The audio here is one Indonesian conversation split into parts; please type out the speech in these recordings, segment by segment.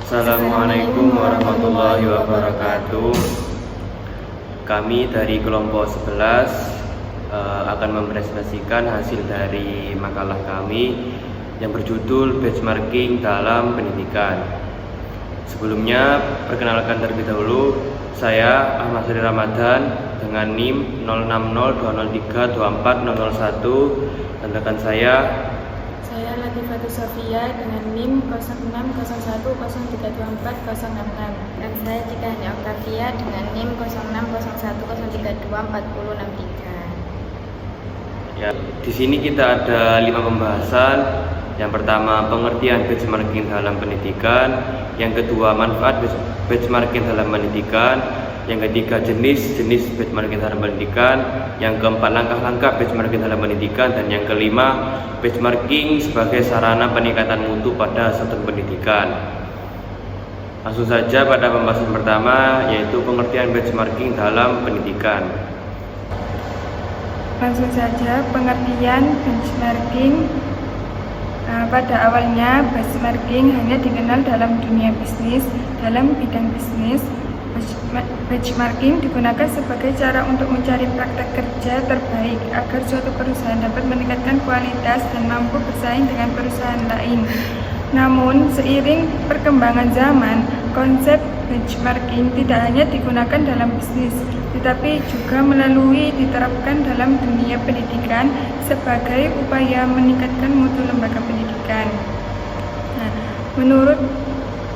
Assalamualaikum warahmatullahi wabarakatuh. Kami dari kelompok 11 akan mempresentasikan hasil dari makalah kami yang berjudul Benchmarking dalam Pendidikan. Sebelumnya, perkenalkan terlebih dahulu, saya Ahmad Sri Ramadan dengan NIM 0602032401 dan rekan saya Latifatu Sofia dengan NIM 0601032406. Dan saya Cikani Oktavia dengan NIM 060103244063. Ya, di sini kita ada 5 pembahasan. Yang pertama, pengertian benchmarking dalam pendidikan. Yang kedua, manfaat benchmarking dalam pendidikan. Yang ketiga, jenis benchmarking dalam pendidikan. Yang keempat, langkah-langkah benchmarking dalam pendidikan. Dan yang kelima, benchmarking sebagai sarana peningkatan mutu pada satuan pendidikan. Langsung saja pada pembahasan pertama, yaitu pengertian benchmarking dalam pendidikan. Langsung saja, pengertian benchmarking. Pada awalnya, benchmarking hanya dikenal dalam dunia bisnis. Dalam bidang bisnis, benchmarking digunakan sebagai cara untuk mencari praktek kerja terbaik agar suatu perusahaan dapat meningkatkan kualitas dan mampu bersaing dengan perusahaan lain. Namun, seiring perkembangan zaman, konsep benchmarking tidak hanya digunakan dalam bisnis, tetapi juga diterapkan dalam dunia pendidikan sebagai upaya meningkatkan mutu lembaga pendidikan. Menurut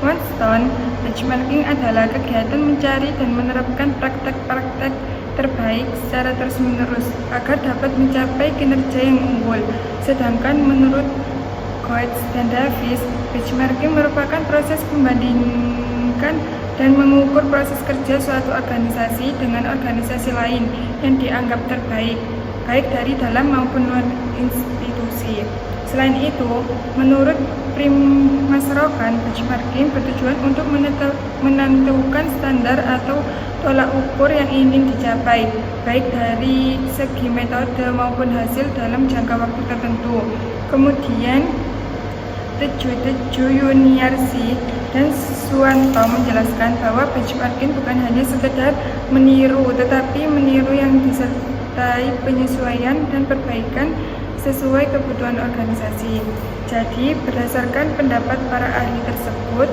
Wanston, benchmarking adalah kegiatan mencari dan menerapkan praktek-praktek terbaik secara terus-menerus agar dapat mencapai kinerja yang unggul. Sedangkan menurut Coates dan Davis, benchmarking merupakan proses membandingkan dan mengukur proses kerja suatu organisasi dengan organisasi lain yang dianggap terbaik, baik dari dalam maupun luar institusi. Selain itu, menurut Primas Rokan, benchmarking bertujuan untuk menentukan standar atau tolak ukur yang ingin dicapai, baik dari segi metode maupun hasil dalam jangka waktu tertentu. Kemudian, Tejo Yuniarsi dan Suwanto menjelaskan bahwa benchmarking bukan hanya sekedar meniru, tetapi meniru yang disertai penyesuaian dan perbaikan sesuai kebutuhan organisasi. Jadi, berdasarkan pendapat para ahli tersebut,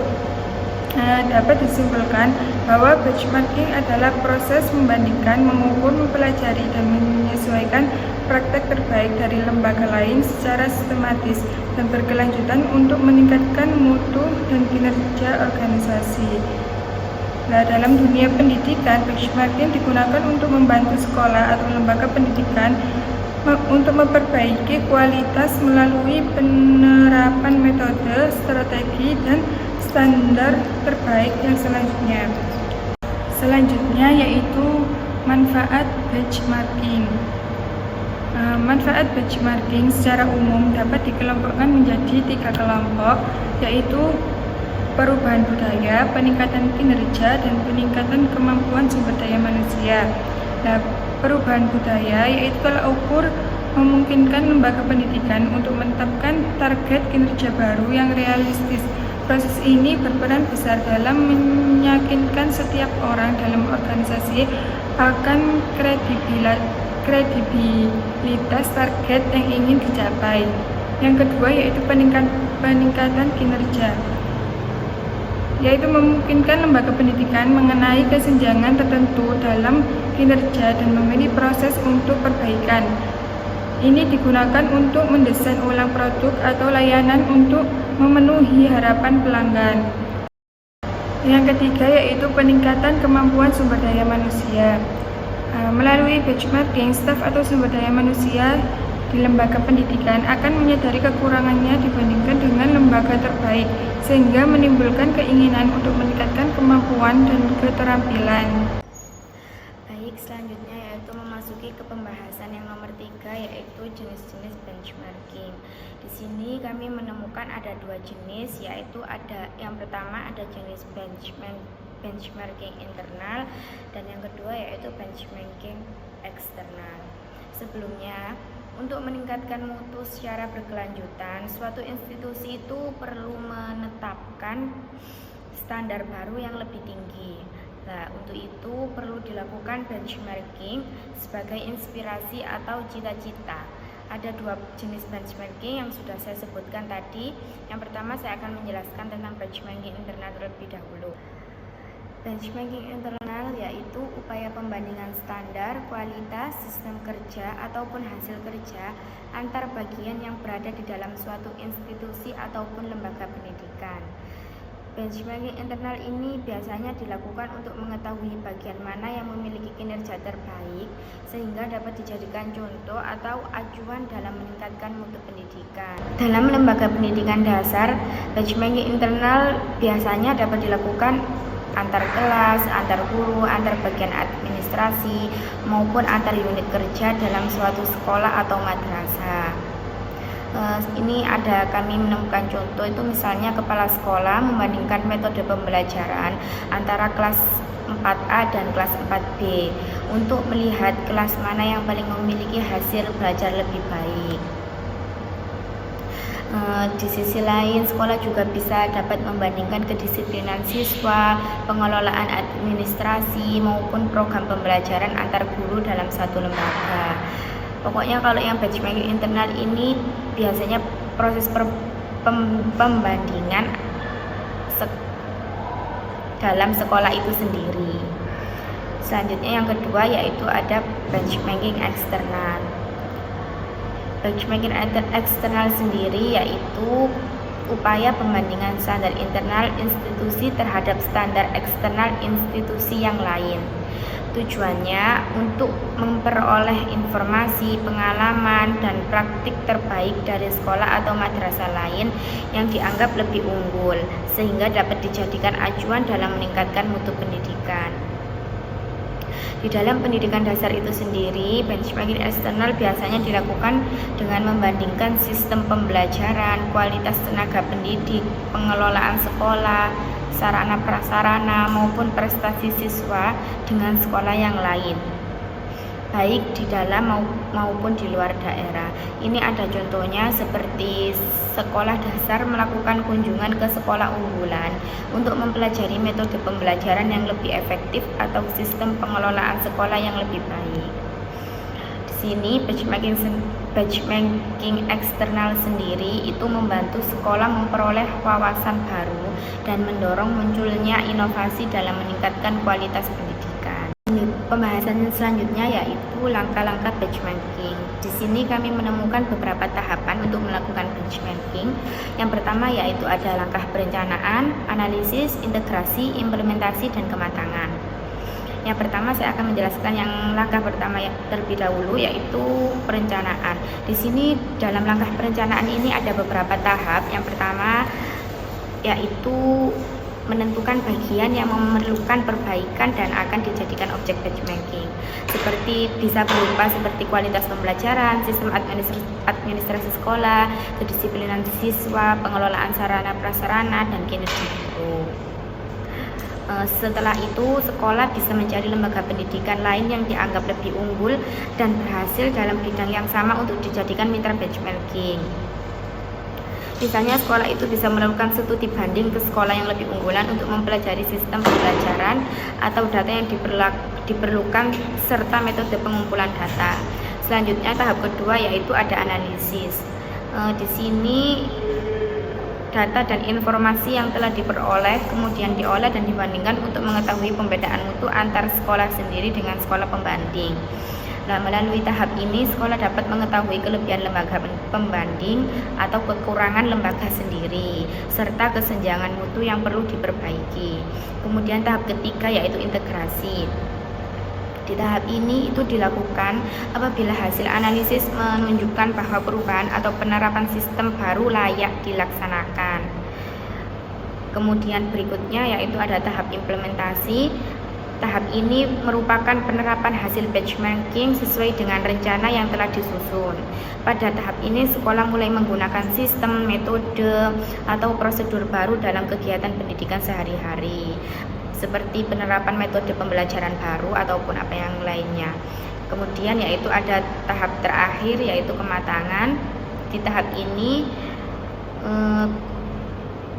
dapat disimpulkan bahwa benchmarking adalah proses membandingkan, mengukur, mempelajari, dan menyesuaikan praktek terbaik dari lembaga lain secara sistematis dan berkelanjutan untuk meningkatkan mutu dan kinerja organisasi. Dalam dunia pendidikan, benchmarking digunakan untuk membantu sekolah atau lembaga pendidikan untuk memperbaiki kualitas melalui penerapan metode, strategi, dan standar terbaik yang selanjutnya yaitu manfaat benchmarking. Manfaat benchmarking secara umum dapat dikelompokkan menjadi 3 kelompok, yaitu perubahan budaya, peningkatan kinerja, dan peningkatan kemampuan sumber daya manusia. Perubahan budaya yaitu tolak ukur memungkinkan lembaga pendidikan untuk menetapkan target kinerja baru yang realistis. Proses ini berperan besar dalam meyakinkan setiap orang dalam organisasi akan kredibilitas target yang ingin dicapai. Yang kedua yaitu peningkatan kinerja, yaitu memungkinkan lembaga pendidikan mengenai kesenjangan tertentu dalam kinerja dan memilih proses untuk perbaikan. Ini digunakan untuk mendesain ulang produk atau layanan untuk memenuhi harapan pelanggan. Yang ketiga yaitu peningkatan kemampuan sumber daya manusia. Melalui benchmarking, staf atau sumber daya manusia di lembaga pendidikan akan menyadari kekurangannya dibandingkan dengan lembaga terbaik, sehingga menimbulkan keinginan untuk meningkatkan kemampuan dan keterampilan. Baik, selanjutnya yaitu memasuki ke pembahasan yang nomor 3, yaitu jenis-jenis benchmarking. Di sini kami menemukan ada 2 jenis, yaitu yang pertama ada jenis benchmarking internal dan yang kedua yaitu benchmarking eksternal. Sebelumnya, untuk meningkatkan mutu secara berkelanjutan, suatu institusi itu perlu menetapkan standar baru yang lebih tinggi. Nah, untuk itu perlu dilakukan benchmarking sebagai inspirasi atau cita-cita. Ada dua jenis benchmarking yang sudah saya sebutkan tadi. Yang pertama saya akan menjelaskan tentang benchmarking internal terlebih dahulu. Benchmarking internal yaitu upaya pembandingan standar, kualitas, sistem kerja, ataupun hasil kerja antar bagian yang berada di dalam suatu institusi ataupun lembaga pendidikan. Benchmarking internal ini biasanya dilakukan untuk mengetahui bagian mana yang memiliki kinerja terbaik sehingga dapat dijadikan contoh atau acuan dalam meningkatkan mutu pendidikan. Dalam lembaga pendidikan dasar, benchmarking internal biasanya dapat dilakukan antar kelas, antar guru, antar bagian administrasi, maupun antar unit kerja dalam suatu sekolah atau madrasah. Ini ada kami menemukan contoh itu misalnya kepala sekolah membandingkan metode pembelajaran antara kelas 4A dan kelas 4B untuk melihat kelas mana yang paling memiliki hasil belajar lebih baik. Di sisi lain, sekolah juga bisa dapat membandingkan kedisiplinan siswa, pengelolaan administrasi, maupun program pembelajaran antar guru dalam satu lembaga. Pokoknya kalau yang benchmarking internal ini biasanya proses pembandingan dalam sekolah itu sendiri. Selanjutnya yang kedua yaitu ada benchmarking eksternal. Benchmarking eksternal sendiri yaitu upaya pembandingan standar internal institusi terhadap standar eksternal institusi yang lain. Tujuannya untuk memperoleh informasi, pengalaman, dan praktik terbaik dari sekolah atau madrasah lain yang dianggap lebih unggul, sehingga dapat dijadikan acuan dalam meningkatkan mutu pendidikan. Di dalam pendidikan dasar itu sendiri, benchmarking eksternal biasanya dilakukan dengan membandingkan sistem pembelajaran, kualitas tenaga pendidik, pengelolaan sekolah, sarana prasarana maupun prestasi siswa dengan sekolah yang lain, baik di dalam maupun di luar daerah. Ini ada contohnya seperti sekolah dasar melakukan kunjungan ke sekolah unggulan untuk mempelajari metode pembelajaran yang lebih efektif atau sistem pengelolaan sekolah yang lebih baik. Di sini benchmarking eksternal sendiri itu membantu sekolah memperoleh wawasan baru dan mendorong munculnya inovasi dalam meningkatkan kualitas pendidikan. Pembahasan selanjutnya yaitu langkah-langkah benchmarking. Di sini kami menemukan beberapa tahapan untuk melakukan benchmarking. Yang pertama yaitu ada langkah perencanaan, analisis, integrasi, implementasi, dan kematangan. Yang pertama saya akan menjelaskan yang langkah pertama terlebih dahulu yaitu perencanaan. Di sini dalam langkah perencanaan ini ada beberapa tahap. Yang pertama yaitu menentukan bagian yang memerlukan perbaikan dan akan dijadikan objek benchmarking. Seperti bisa berupa seperti kualitas pembelajaran, sistem administrasi sekolah, kedisiplinan siswa, pengelolaan sarana prasarana, dan kinerja guru. Setelah itu, sekolah bisa mencari lembaga pendidikan lain yang dianggap lebih unggul dan berhasil dalam bidang yang sama untuk dijadikan mitra benchmarking. Misalnya sekolah itu bisa melakukan studi banding ke sekolah yang lebih unggulan untuk mempelajari sistem pembelajaran atau data yang diperlukan serta metode pengumpulan data. Selanjutnya tahap kedua yaitu ada analisis. Di sini data dan informasi yang telah diperoleh kemudian diolah dan dibandingkan untuk mengetahui pembedaan mutu antar sekolah sendiri dengan sekolah pembanding. Nah, melalui tahap ini sekolah dapat mengetahui kelebihan lembaga pembanding atau kekurangan lembaga sendiri serta kesenjangan mutu yang perlu diperbaiki. Kemudian tahap ketiga yaitu integrasi. Di tahap ini itu dilakukan apabila hasil analisis menunjukkan bahwa perubahan atau penerapan sistem baru layak dilaksanakan. Kemudian berikutnya yaitu ada tahap implementasi. Tahap ini merupakan penerapan hasil benchmarking sesuai dengan rencana yang telah disusun. Pada tahap ini sekolah mulai menggunakan sistem, metode, atau prosedur baru dalam kegiatan pendidikan sehari-hari, seperti penerapan metode pembelajaran baru ataupun apa yang lainnya. Kemudian yaitu ada tahap terakhir yaitu kematangan. Di tahap ini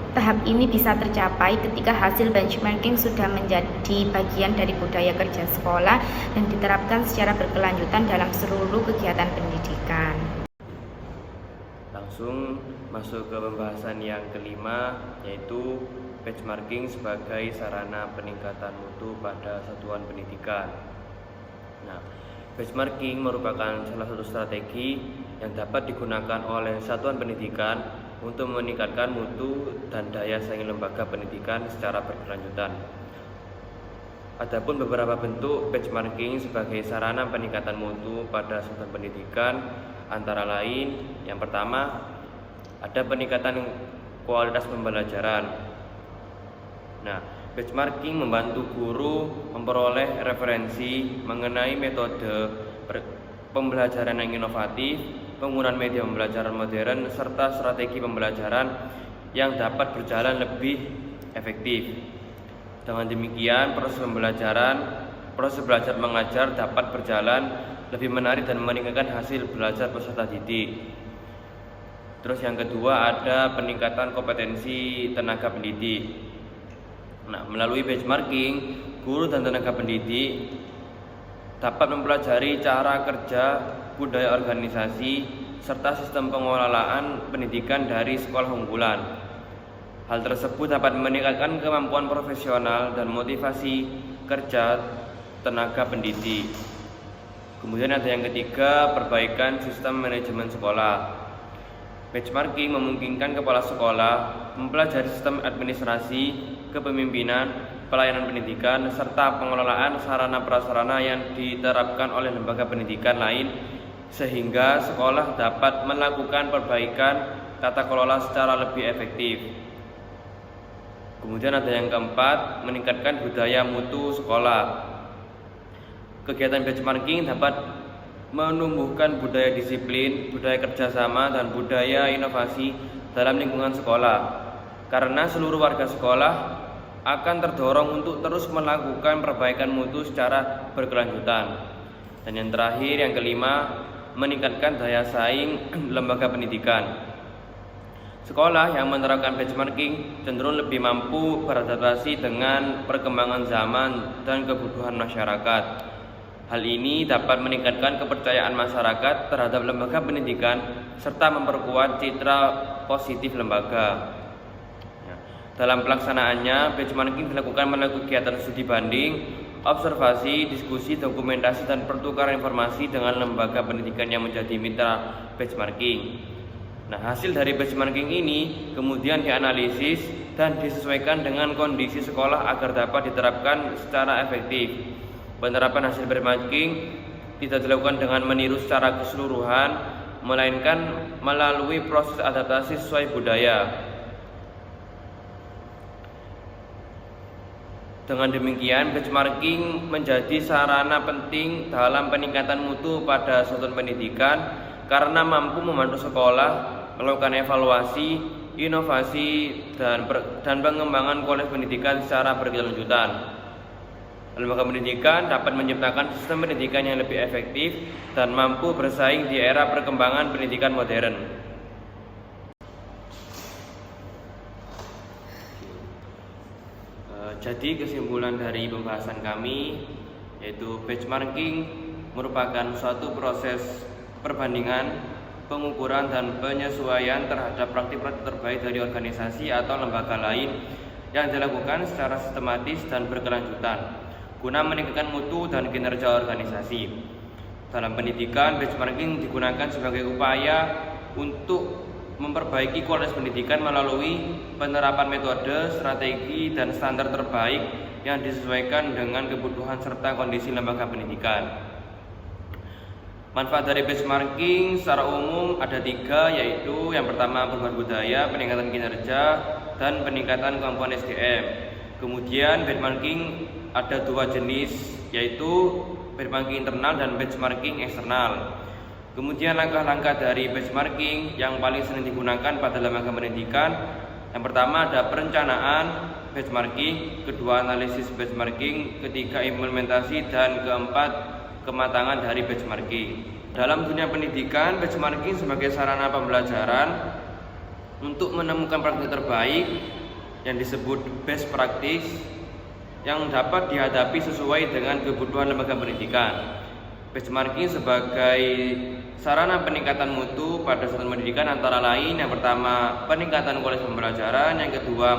Tahap ini bisa tercapai ketika hasil benchmarking sudah menjadi bagian dari budaya kerja sekolah dan diterapkan secara berkelanjutan dalam seluruh kegiatan pendidikan. Langsung masuk ke pembahasan yang kelima, yaitu benchmarking sebagai sarana peningkatan mutu pada satuan pendidikan. Nah, benchmarking merupakan salah satu strategi yang dapat digunakan oleh satuan pendidikan untuk meningkatkan mutu dan daya saing lembaga pendidikan secara berkelanjutan. Adapun beberapa bentuk benchmarking sebagai sarana peningkatan mutu pada satuan pendidikan antara lain, yang pertama ada peningkatan kualitas pembelajaran. Nah, benchmarking membantu guru memperoleh referensi mengenai metode pembelajaran yang inovatif, penggunaan media pembelajaran modern, serta strategi pembelajaran yang dapat berjalan lebih efektif. Dengan demikian, proses belajar mengajar dapat berjalan lebih menarik dan meningkatkan hasil belajar peserta didik. Terus yang kedua ada peningkatan kompetensi tenaga pendidik. Nah, melalui benchmarking, guru dan tenaga pendidik dapat mempelajari cara kerja, budaya organisasi, serta sistem pengelolaan pendidikan dari sekolah unggulan. Hal tersebut dapat meningkatkan kemampuan profesional dan motivasi kerja tenaga pendidik. Kemudian ada yang ketiga, perbaikan sistem manajemen sekolah. Benchmarking memungkinkan kepala sekolah mempelajari sistem administrasi, kepemimpinan, pelayanan pendidikan, serta pengelolaan sarana prasarana yang diterapkan oleh lembaga pendidikan lain, sehingga sekolah dapat melakukan perbaikan tata kelola secara lebih efektif. Kemudian ada yang keempat, meningkatkan budaya mutu sekolah. Kegiatan benchmarking dapat menumbuhkan budaya disiplin, budaya kerjasama, dan budaya inovasi dalam lingkungan sekolah, karena seluruh warga sekolah akan terdorong untuk terus melakukan perbaikan mutu secara berkelanjutan. Dan yang terakhir, yang kelima, meningkatkan daya saing lembaga pendidikan. Sekolah yang menerapkan benchmarking cenderung lebih mampu beradaptasi dengan perkembangan zaman dan kebutuhan masyarakat. Hal ini dapat meningkatkan kepercayaan masyarakat terhadap lembaga pendidikan serta memperkuat citra positif lembaga. Dalam pelaksanaannya, benchmarking dilakukan melalui kegiatan studi banding, observasi, diskusi, dokumentasi, dan pertukaran informasi dengan lembaga pendidikan yang menjadi mitra benchmarking. Nah, hasil dari benchmarking ini kemudian dianalisis dan disesuaikan dengan kondisi sekolah agar dapat diterapkan secara efektif. Penerapan hasil benchmarking tidak dilakukan dengan meniru secara keseluruhan, melainkan melalui proses adaptasi sesuai budaya. Dengan demikian, benchmarking menjadi sarana penting dalam peningkatan mutu pada satuan pendidikan karena mampu membantu sekolah melakukan evaluasi, inovasi, dan pengembangan kualitas pendidikan secara berkelanjutan. Lembaga pendidikan dapat menciptakan sistem pendidikan yang lebih efektif dan mampu bersaing di era perkembangan pendidikan modern. Jadi kesimpulan dari pembahasan kami yaitu benchmarking merupakan suatu proses perbandingan, pengukuran, dan penyesuaian terhadap praktik-praktik terbaik dari organisasi atau lembaga lain yang dilakukan secara sistematis dan berkelanjutan guna meningkatkan mutu dan kinerja organisasi. Dalam pendidikan, benchmarking digunakan sebagai upaya untuk memperbaiki kualitas pendidikan melalui penerapan metode, strategi, dan standar terbaik yang disesuaikan dengan kebutuhan serta kondisi lembaga pendidikan. Manfaat dari benchmarking secara umum ada 3, yaitu yang pertama perubahan budaya, peningkatan kinerja, dan peningkatan kemampuan SDM. Kemudian benchmarking ada 2 jenis, yaitu benchmarking internal dan benchmarking eksternal. Kemudian langkah-langkah dari benchmarking yang paling sering digunakan pada lembaga pendidikan. Yang pertama ada perencanaan benchmarking, kedua analisis benchmarking, ketiga implementasi, dan keempat kematangan dari benchmarking. Dalam dunia pendidikan, benchmarking sebagai sarana pembelajaran untuk menemukan praktik terbaik yang disebut best practice yang dapat dihadapi sesuai dengan kebutuhan lembaga pendidikan. Benchmarking sebagai sarana peningkatan mutu pada satuan pendidikan antara lain yang pertama peningkatan kualitas pembelajaran, yang kedua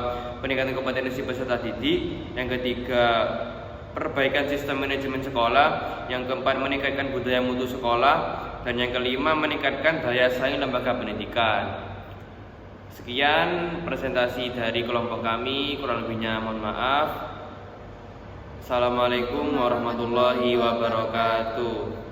peningkatan kompetensi peserta didik, yang ketiga perbaikan sistem manajemen sekolah, yang keempat meningkatkan budaya mutu sekolah, dan yang kelima meningkatkan daya saing lembaga pendidikan. Sekian presentasi dari kelompok kami, kurang lebihnya mohon maaf. Assalamualaikum warahmatullahi wabarakatuh.